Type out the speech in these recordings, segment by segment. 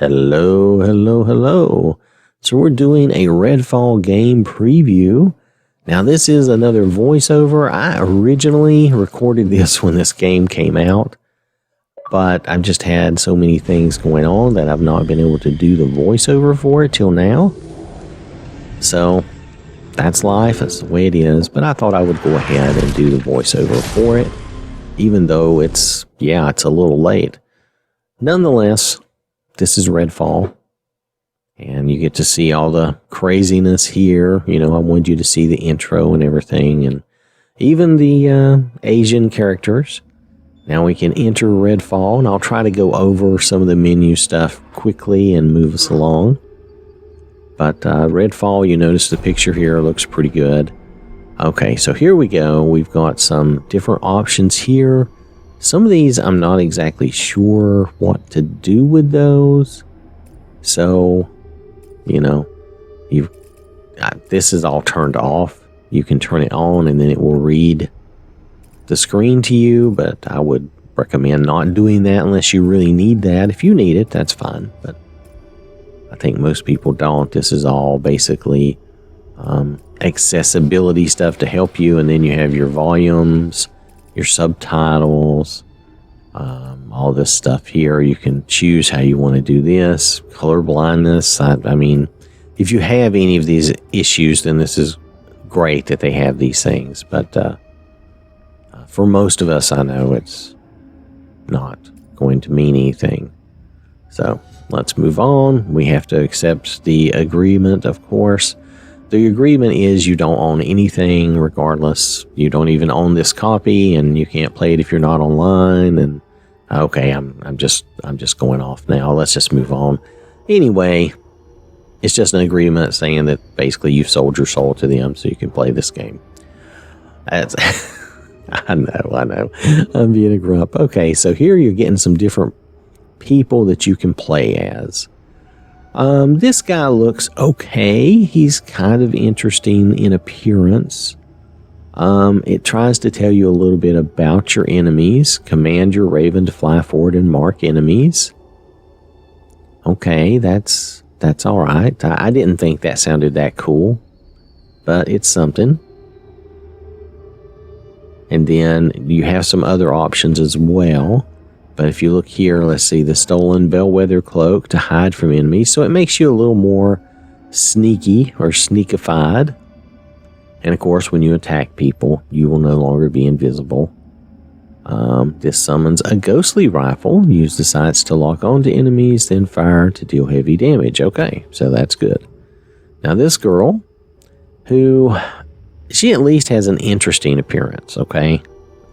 Hello, hello, hello. So we're doing a Redfall game preview. Now this is another voiceover. I originally recorded this when this game came out, but I've just had so many things going on that I've not been able to do the voiceover for it till now. So that's life, that's the way it is, but I thought I would go ahead and do the voiceover for it, even though it's a little late. Nonetheless, this is Redfall, and you get to see all the craziness here. You know, I wanted you to see the intro and everything, and even the Asian characters. Now we can enter Redfall, and I'll try to go over some of the menu stuff quickly and move us along. But Redfall, you notice the picture here looks pretty good. Okay, so here we go. We've got some different options here. Some of these I'm not exactly sure what to do with those. So, you know, this is all turned off. You can turn it on and then it will read the screen to you, but I would recommend not doing that unless you really need that. If you need it, that's fine, but I think most people don't. This is all basically accessibility stuff to help you, and then you have your volumes, your subtitles, all this stuff here. You can choose how you want to do this. Color blindness. I mean, if you have any of these issues, then this is great that they have these things. But for most of us, I know it's not going to mean anything. So let's move on. We have to accept the agreement, of course. The agreement is you don't own anything regardless. You don't even own this copy, and you can't play it if you're not online. And okay, I'm just going off now. Let's just move on. Anyway, it's just an agreement saying that basically you've sold your soul to them so you can play this game. That's I know. I'm being a grump. Okay, so here you're getting some different people that you can play as. This guy looks okay. He's kind of interesting in appearance. It tries to tell you a little bit about your enemies. Command your raven to fly forward and mark enemies. Okay, that's all right. I didn't think that sounded that cool, but it's something. And then you have some other options as well. But if you look here, let's see, the stolen bellwether cloak to hide from enemies. So it makes you a little more sneaky or sneakified. And of course, when you attack people, you will no longer be invisible. This summons a ghostly rifle. Use the sights to lock onto enemies, then fire to deal heavy damage. Okay, so that's good. Now this girl, she at least has an interesting appearance, okay?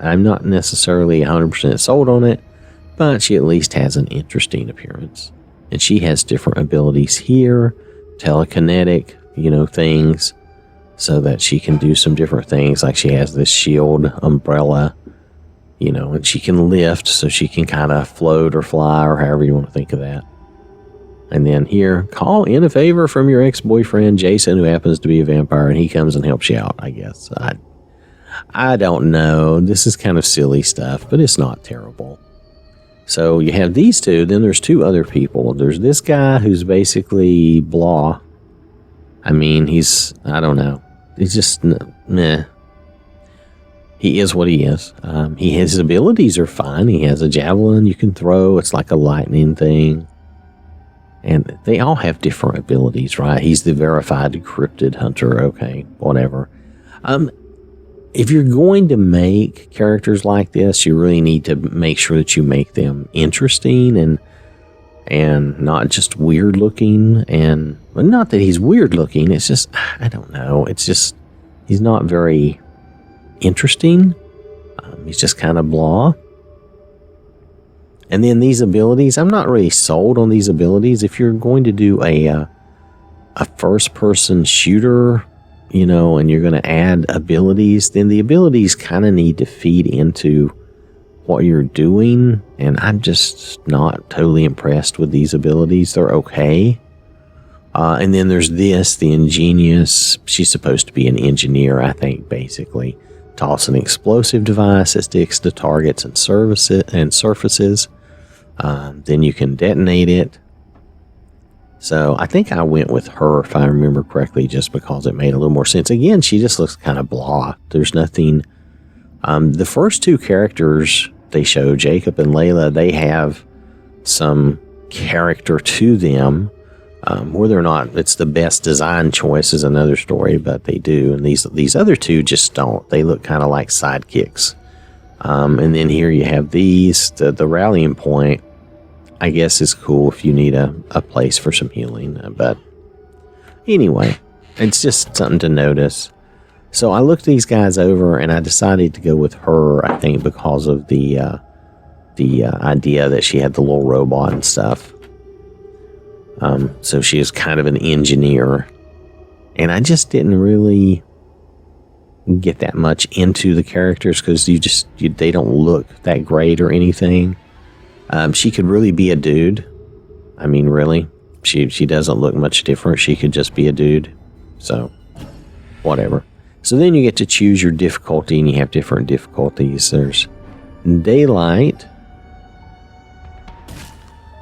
I'm not necessarily 100% sold on it, but she at least has an interesting appearance. And she has different abilities here, telekinetic, things, so that she can do some different things. Like she has this shield umbrella, and she can lift, so she can kind of float or fly, or however you want to think of that. And then here, call in a favor from your ex-boyfriend, Jason, who happens to be a vampire, and he comes and helps you out, I guess. I don't know. This is kind of silly stuff, but it's not terrible. So you have these two, then there's two other people. There's this guy who's basically blah. I mean, I don't know. He's just, meh. He is what he is. His abilities are fine. He has a javelin you can throw. It's like a lightning thing. And they all have different abilities, right? He's the verified decrypted hunter. Okay, whatever. If you're going to make characters like this, you really need to make sure that you make them interesting and not just weird looking. And well, not that he's weird looking. It's just, I don't know. It's just, he's not very interesting. He's just kind of blah. And then these abilities, I'm not really sold on these abilities. If you're going to do a first-person shooter, and you're going to add abilities, then the abilities kind of need to feed into what you're doing. And I'm just not totally impressed with these abilities. They're okay. And then there's the ingenious. She's supposed to be an engineer, I think, basically. Toss an explosive device that sticks to targets and surfaces. Then you can detonate it. So I think I went with her, if I remember correctly, just because it made a little more sense. Again, she just looks kind of blah. There's nothing. The first two characters they show, Jacob and Layla, they have some character to them. Whether or not it's the best design choice is another story, but they do. And these other two just don't. They look kind of like sidekicks. And then here you have these. The rallying point, I guess, is cool if you need a place for some healing. But anyway, it's just something to notice. So I looked these guys over and I decided to go with her, I think, because of the idea that she had the little robot and stuff. So she is kind of an engineer. And I just didn't really get that much into the characters because they don't look that great or anything. She could really be a dude. I mean, really, she doesn't look much different. She could just be a dude. So, whatever. So then you get to choose your difficulty, and you have different difficulties. There's daylight.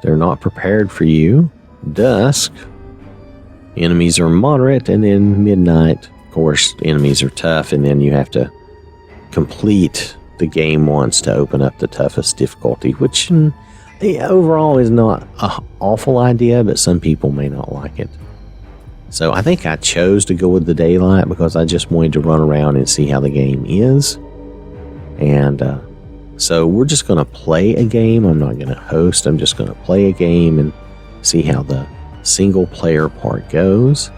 They're not prepared for you. Dusk. Enemies are moderate, and then midnight. Of course, enemies are tough, and then you have to complete the game once to open up the toughest difficulty, which overall is not an awful idea, but some people may not like it. So I think I chose to go with the daylight because I just wanted to run around and see how the game is. And so we're just going to play a game. I'm not going to host. I'm just going to play a game and see how the single player part goes.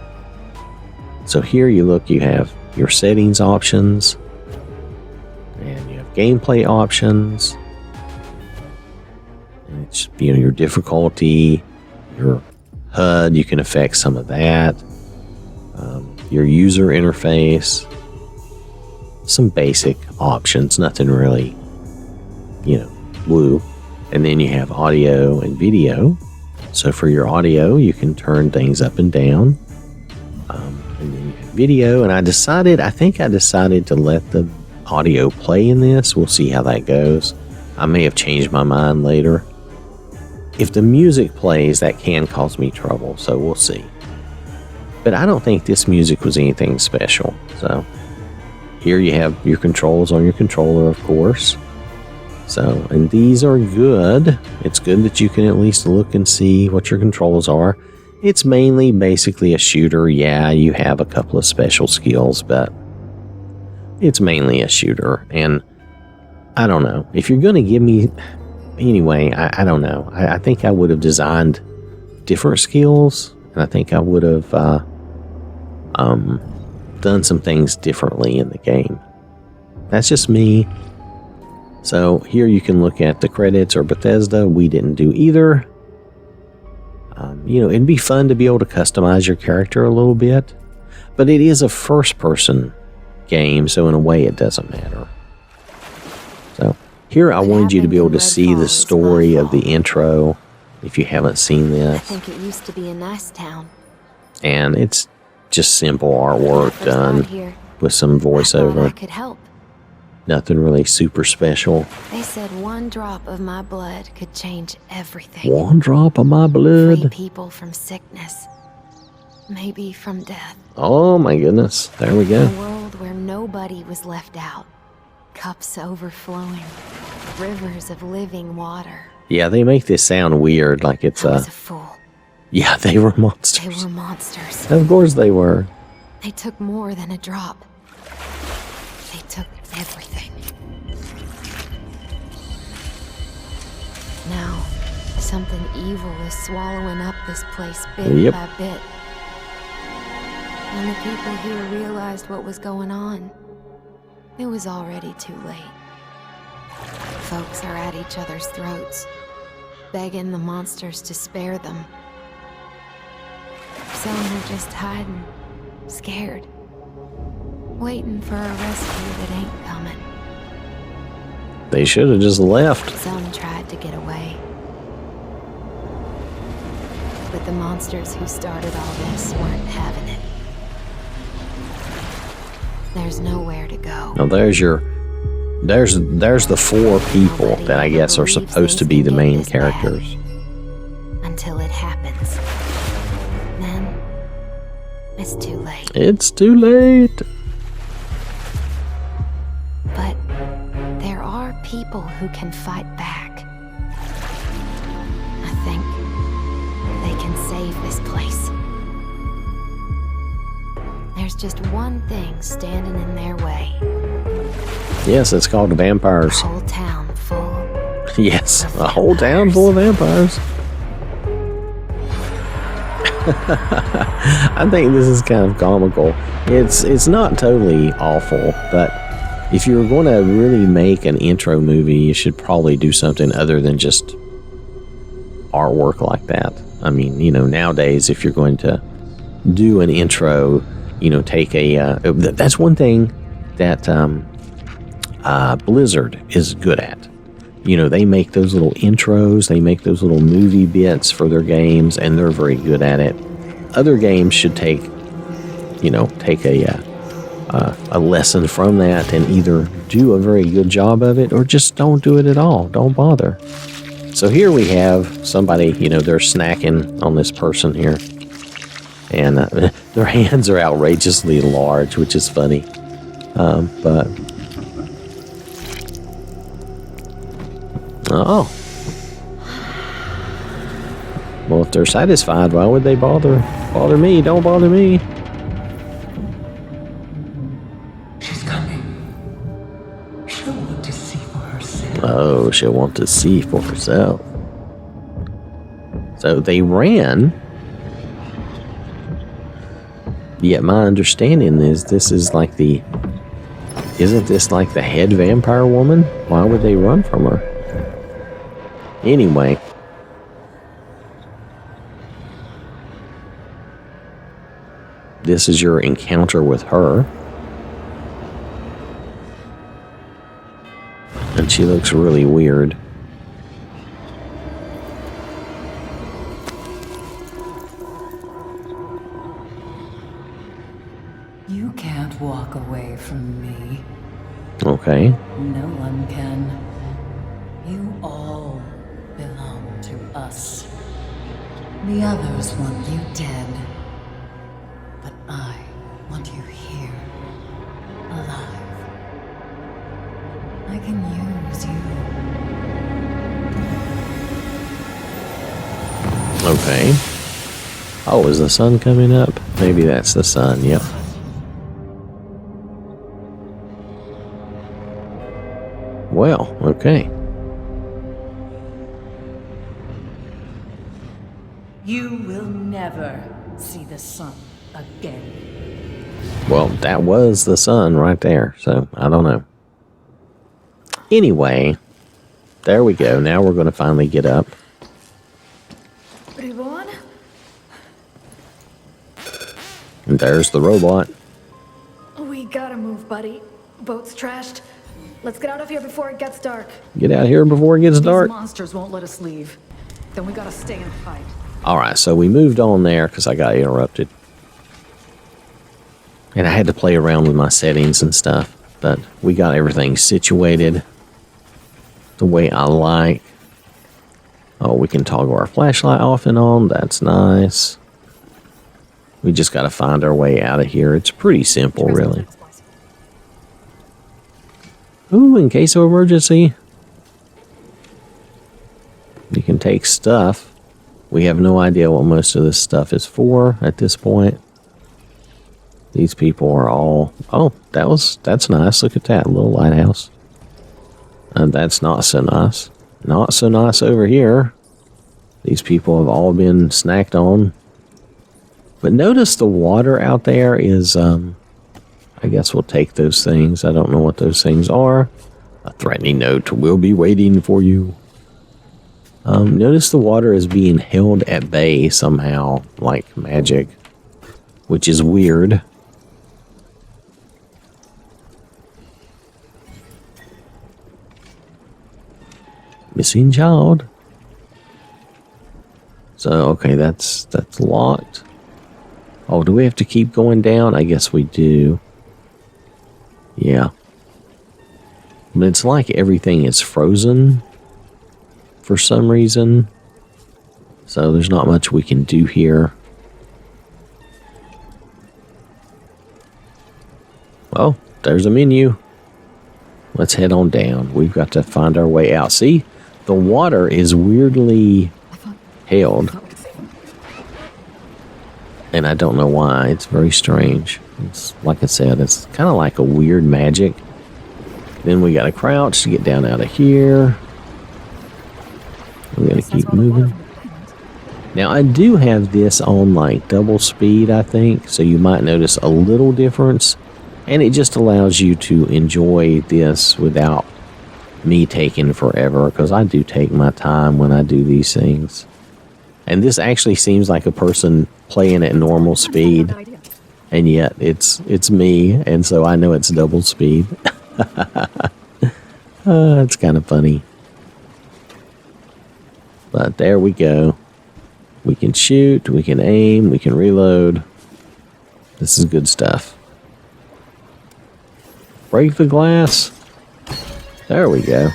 So here you have your settings options, and you have gameplay options, and it's your difficulty, your HUD. You can affect some of that, your user interface, some basic options, nothing really woo. And then you have audio and video. So for your audio, you can turn things up and down. And then you have video. And I think I decided to let the audio play in this. We'll see how that goes. I may have changed my mind later. If the music plays, that can cause me trouble. So we'll see. But I don't think this music was anything special. So here you have your controls on your controller, of course. So, and these are good. It's good that you can at least look and see what your controls are. It's mainly basically a shooter. Yeah, you have a couple of special skills, but it's mainly a shooter. And I don't know. If you're going to give me... Anyway, I don't know. I think I would have designed different skills. And I think I would have done some things differently in the game. That's just me. So here you can look at the credits or Bethesda. We didn't do either. It'd be fun to be able to customize your character a little bit, but it is a first-person game, so in a way it doesn't matter. So here I wanted you to be able to see the story of the intro if you haven't seen this. I think it used to be a nice town. And it's just simple artwork done with some voiceover. I could help. Nothing really super special. They said one drop of my blood could change everything. One drop of my blood? Free people from sickness. Maybe from death. Oh my goodness. There we go. A world where nobody was left out. Cups overflowing. Rivers of living water. Yeah, they make this sound weird, like it's I was a fool. Yeah, they were monsters. They were monsters. Of course they were. They took more than a drop. They took everything. Now, something evil is swallowing up this place bit by bit. When the people here realized what was going on, it was already too late. Folks are at each other's throats, begging the monsters to spare them. Some are just hiding, scared, waiting for a rescue that ain't coming. They should have just left. Some tried to get away. But the monsters who started all this weren't having it. There's nowhere to go. Now there's the four people that I guess are supposed to be the main characters. Until it happens. It's too late. It's too late. But there are people who can fight back. I think they can save this place. There's just one thing standing in their way. Yes, it's called the vampires. A whole town full. Yes, a whole town full of vampires. I think this is kind of comical. It's not totally awful, but if you're going to really make an intro movie, you should probably do something other than just artwork like that. I mean, nowadays, if you're going to do an intro, take that's one thing that Blizzard is good at. They make those little intros, they make those little movie bits for their games, and they're very good at it. Other games should take a lesson from that and either do a very good job of it or just don't do it at all. Don't bother. So here we have somebody, they're snacking on this person here. And their hands are outrageously large, which is funny. But... Oh. Well, if they're satisfied, why would they bother me? Don't bother me. She's coming. She'll want to see for herself. Oh, she'll want to see for herself. So they ran. Yet my understanding is this is like isn't this like the head vampire woman? Why would they run from her? Anyway. This is your encounter with her. And she looks really weird. You can't walk away from me. Okay. No one can. You all belong to us. The others want you dead. But I want you here, alive. I can use you. Okay. Oh, is the sun coming up? Maybe that's the sun, yep. Well, okay. You will never see the sun again. Well, that was the sun right there, so I don't know. Anyway, there we go. Now we're going to finally get up. Ribbon? And there's the robot. We gotta move, buddy. Boat's trashed. Let's get out of here before it gets dark. Get out here before it gets dark. These monsters won't let us leave. Then we gotta stay and fight. Alright, so we moved on there because I got interrupted. And I had to play around with my settings and stuff. But we got everything situated the way I like. Oh, we can toggle our flashlight off and on. That's nice. We just got to find our way out of here. It's pretty simple, really. Ooh, in case of emergency. You can take stuff. We have no idea what most of this stuff is for at this point. These people are all... Oh, that's nice. Look at that little lighthouse. And that's not so nice. Not so nice over here. These people have all been snacked on. But notice the water out there is... I guess we'll take those things. I don't know what those things are. A threatening note. We'll be waiting for you. Notice the water is being held at bay somehow, like magic, which is weird. Missing child. So, okay, that's locked. Oh, do we have to keep going down? I guess we do. Yeah. But it's like everything is frozen for some reason. So there's not much we can do here. Well, there's a menu. Let's head on down. We've got to find our way out. See, the water is weirdly held. And I don't know why. It's very strange. It's like I said, it's kind of like a weird magic. Then we got to crouch to get down out of here. We're going to keep moving. Now, I do have this on like double speed, I think. So you might notice a little difference. And it just allows you to enjoy this without me taking forever. Because I do take my time when I do these things. And this actually seems like a person playing at normal speed. And yet it's me. And so I know it's double speed. It's kind of funny. But there we go. We can shoot, we can aim, we can reload. This is good stuff. Break the glass. There we go.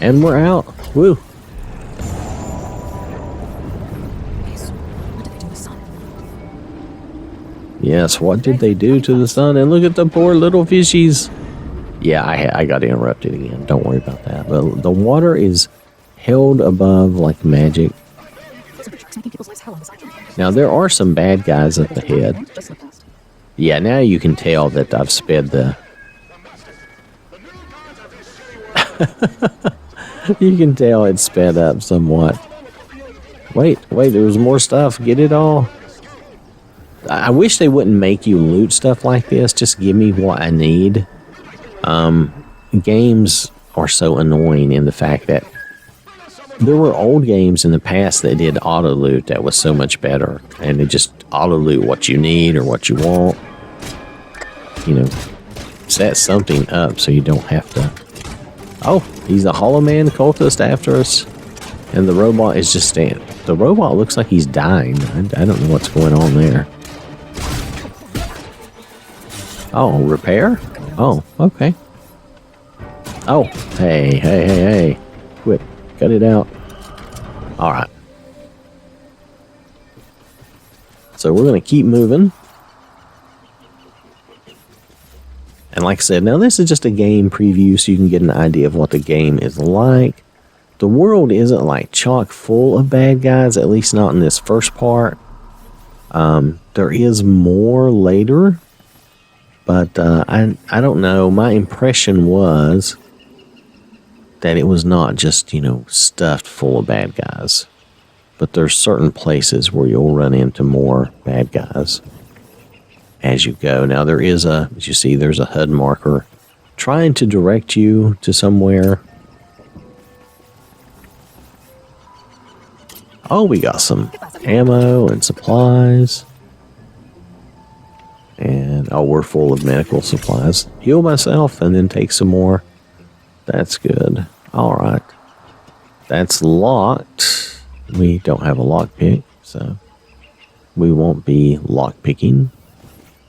And we're out. Woo. Yes, what did they do to the sun? And look at the poor little fishies. Yeah, I got interrupted again. Don't worry about that. But the water is held above like magic. Now, there are some bad guys up ahead. Yeah, now you can tell that I've sped the... You can tell it's sped up somewhat. Wait, there was more stuff. Get it all. I wish they wouldn't make you loot stuff like this. Just give me what I need. Games are so annoying in the fact that there were old games in the past that did auto loot that was so much better, and it just auto loot what you need or what you want. You know, set something up so you don't have to. Oh, he's a Hollow Man cultist after us, and the robot is just standing. The robot looks like he's dying. I don't know what's going on there. Oh, repair? Oh, okay. Oh, hey. Quit. Cut it out. Alright. So we're going to keep moving. And like I said, now this is just a game preview so you can get an idea of what the game is like. The world isn't like chock full of bad guys, at least not in this first part. There is more later. But I don't know. My impression was that it was not just, stuffed full of bad guys. But there's certain places where you'll run into more bad guys as you go. Now there is as you see, there's a HUD marker trying to direct you to somewhere. Oh, we got some ammo and supplies. And, we're full of medical supplies. Heal myself and then take some more. That's good. Alright. That's locked. We don't have a lockpick, so we won't be lockpicking.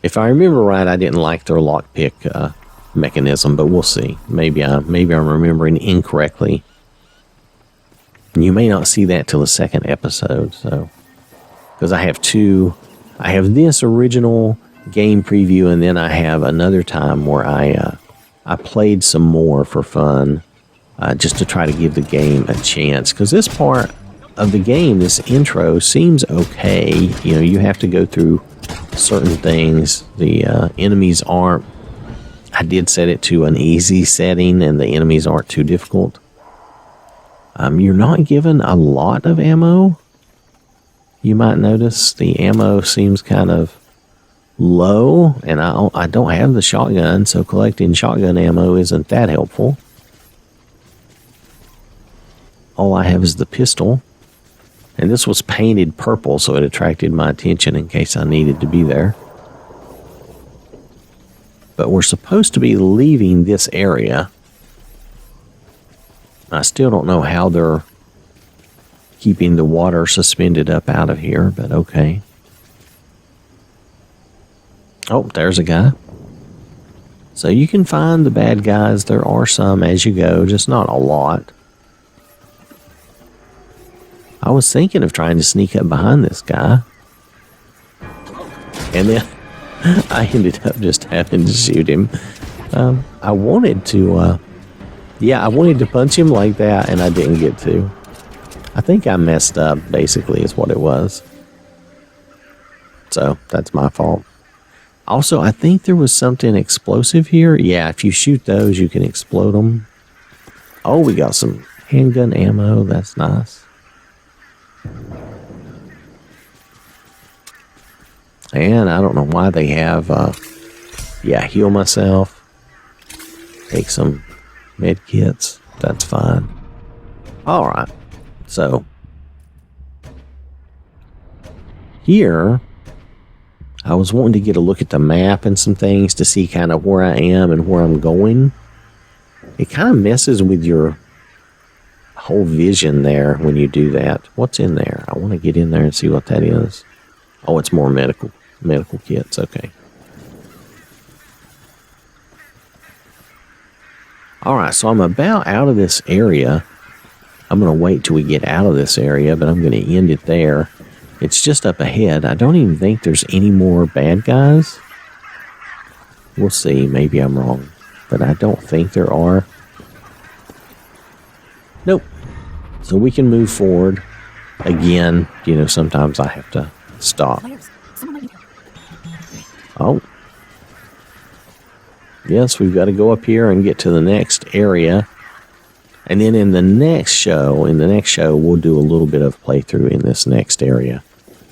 If I remember right, I didn't like their lockpick mechanism, but we'll see. Maybe I'm remembering incorrectly. You may not see that till the second episode, so... Because I have this original game preview, and then I have another time where I played some more for fun, just to try to give the game a chance. Because this part of the game, this intro, seems okay. You have to go through certain things. The enemies aren't... I did set it to an easy setting, and the enemies aren't too difficult. You're not given a lot of ammo. You might notice the ammo seems kind of low, and I don't have the shotgun, so collecting shotgun ammo isn't that helpful. All I have is the pistol, and this was painted purple, so it attracted my attention in case I needed to be there. But we're supposed to be leaving this area. I still don't know how they're keeping the water suspended up out of here, but okay. Oh, there's a guy. So you can find the bad guys. There are some as you go, just not a lot. I was thinking of trying to sneak up behind this guy. And then I ended up just having to shoot him. I wanted to, I wanted to punch him like that, and I didn't get to. I think I messed up, basically, is what it was. So, that's my fault. Also, I think there was something explosive here. Yeah, if you shoot those, you can explode them. Oh, we got some handgun ammo. That's nice. And I don't know why they have, heal myself. Take some med kits. That's fine. Alright. So, here, I was wanting to get a look at the map and some things to see kind of where I am and where I'm going. It kind of messes with your whole vision there when you do that. What's in there? I want to get in there and see what that is. Oh, it's more medical kits. Okay. Alright, so I'm about out of this area. I'm going to wait till we get out of this area, but I'm going to end it there. It's just up ahead. I don't even think there's any more bad guys. We'll see. Maybe I'm wrong. But I don't think there are. Nope. So we can move forward. Again, you know, sometimes I have to stop. Oh. Yes, we've got to go up here and get to the next area. And then in the next show, we'll do a little bit of playthrough in this next area.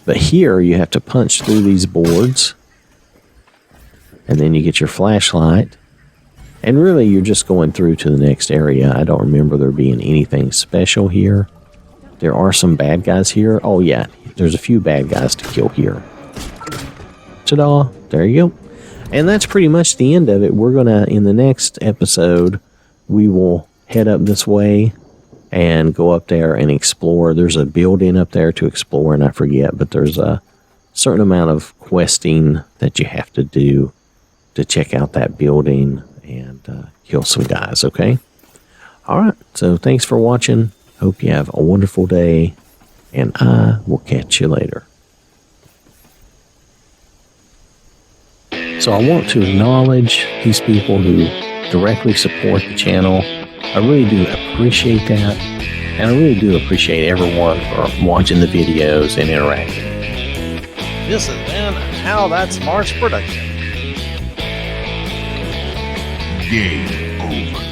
But here, you have to punch through these boards. And then you get your flashlight. And really, you're just going through to the next area. I don't remember there being anything special here. There are some bad guys here. Oh, yeah. There's a few bad guys to kill here. Ta-da. There you go. And that's pretty much the end of it. We're going to, in the next episode, we will head up this way and go up there and explore. There's a building up there to explore, and I forget, but there's a certain amount of questing that you have to do to check out that building and kill some guys, okay? Alright, so thanks for watching. Hope you have a wonderful day, and I will catch you later. So I want to acknowledge these people who directly support the channel. I really do appreciate that. And I really do appreciate everyone for watching the videos and interacting. This has been OwwThatSmarts production. Game over.